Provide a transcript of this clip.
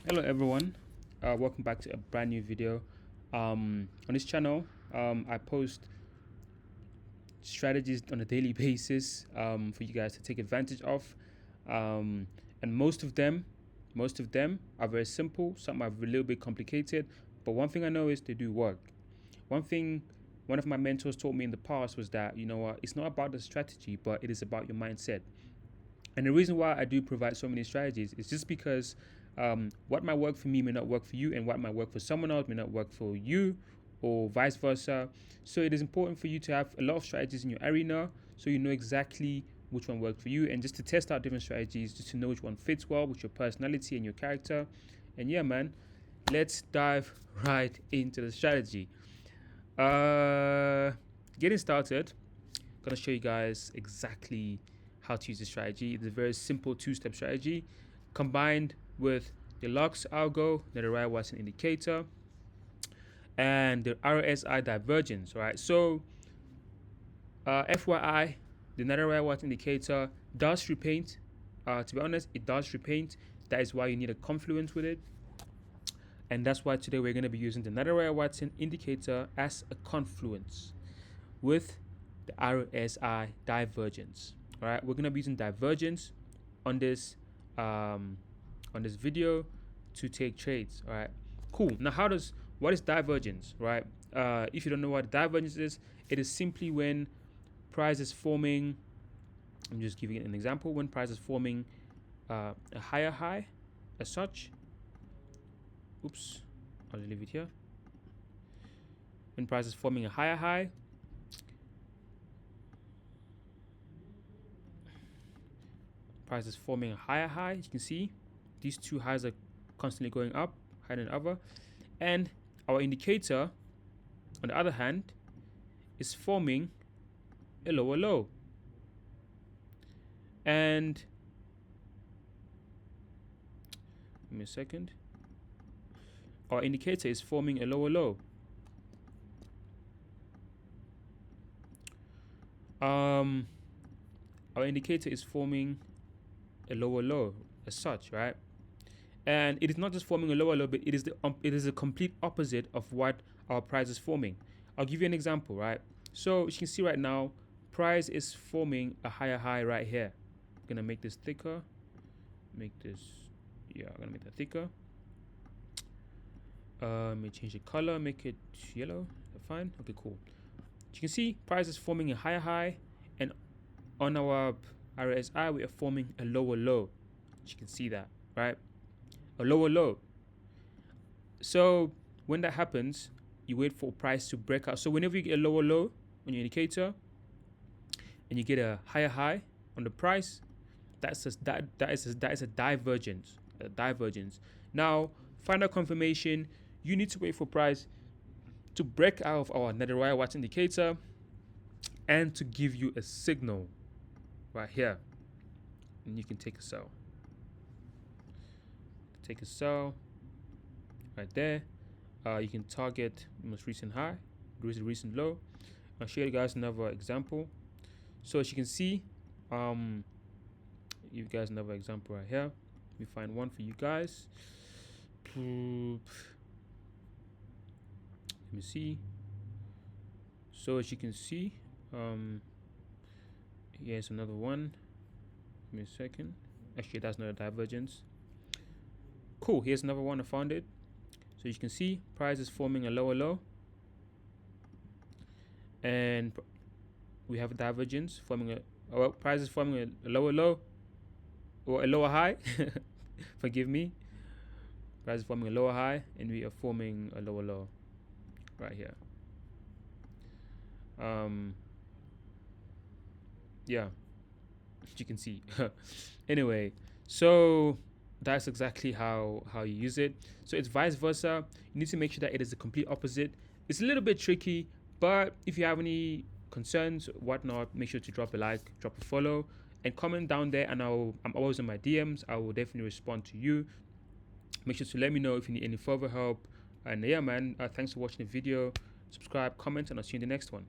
Hello everyone, welcome back to a brand new video. On this channel, I post strategies on a daily basis for you guys to take advantage of, and most of them are very simple. Some are a little bit complicated, but one thing I know is they do work. One of my mentors taught me in the past was that, you know what, it's not about the strategy, but it is about your mindset. And the reason why I do provide so many strategies is just because what might work for me may not work for you, and what might work for someone else may not work for you, or vice versa. So it is important for you to have a lot of strategies in your arena so you know exactly which one works for you, and just to test out different strategies just to know which one fits well with your personality and your character. And yeah, man, let's dive right into the strategy. Getting started, I'm gonna show you guys exactly how to use the strategy. It's a very simple two-step strategy combined with the Lux algo, Nadaraya Watson indicator, and the RSI divergence. Right. So, FYI, the Nadaraya Watson indicator does repaint. To be honest, it does repaint. That is why you need a confluence with it. And that's why today we're going to be using the Nadaraya Watson indicator as a confluence with the RSI divergence. All right, we're going to be using divergence on this video to take trades. All right, cool. Now, what is divergence? Right, if you don't know what divergence is, it is simply when price is forming. I'm just giving it an example. When price is forming a higher high, as such. Oops, I'll just leave it here. When price is forming a higher high, price is forming a higher high. You can see these two highs are constantly going up, higher than other, and our indicator, on the other hand, is forming a lower low. And give me a second. Our indicator is forming a lower low. Our indicator is forming a lower low as such, right? And it is not just forming a lower low, but it is the complete opposite of what our price is forming. I'll give you an example, right? So as you can see right now, price is forming a higher high right here. I'm gonna make this thicker. I'm gonna make that thicker. Let me change the color, make it yellow. Fine. Okay, cool. As you can see, price is forming a higher high, and on our RSI, we are forming a lower low. As you can see that, right? A lower low. So when that happens, you wait for price to break out. So whenever you get a lower low on your indicator and you get a higher high on the price, that is a divergence. Now, final confirmation, you need to wait for price to break out of our Nadaraya Watson indicator and to give you a signal right here, and you can take a sell. Take a sell right there. You can target the most recent high, the recent low. I'll show you guys another example. So as you can see, you guys another example right here. Let me find one for you guys. Let me see. So as you can see, here's another one. Give me a second. Actually, that's not a divergence. Cool. Here's another one. I found it. So you can see price is forming a lower low, and we have a divergence forming price is forming a lower low or a lower high. Forgive me. Price is forming a lower high, and we are forming a lower low right here. Yeah, as you can see. Anyway, so that's exactly how you use it. So it's vice versa. You need to make sure that it is the complete opposite. It's a little bit tricky, but if you have any concerns, whatnot, make sure to drop a like, drop a follow, and comment down there. And I'm always on my DMs. I will definitely respond to you. Make sure to let me know if you need any further help. And yeah, man, thanks for watching the video. Subscribe, comment, and I'll see you in the next one.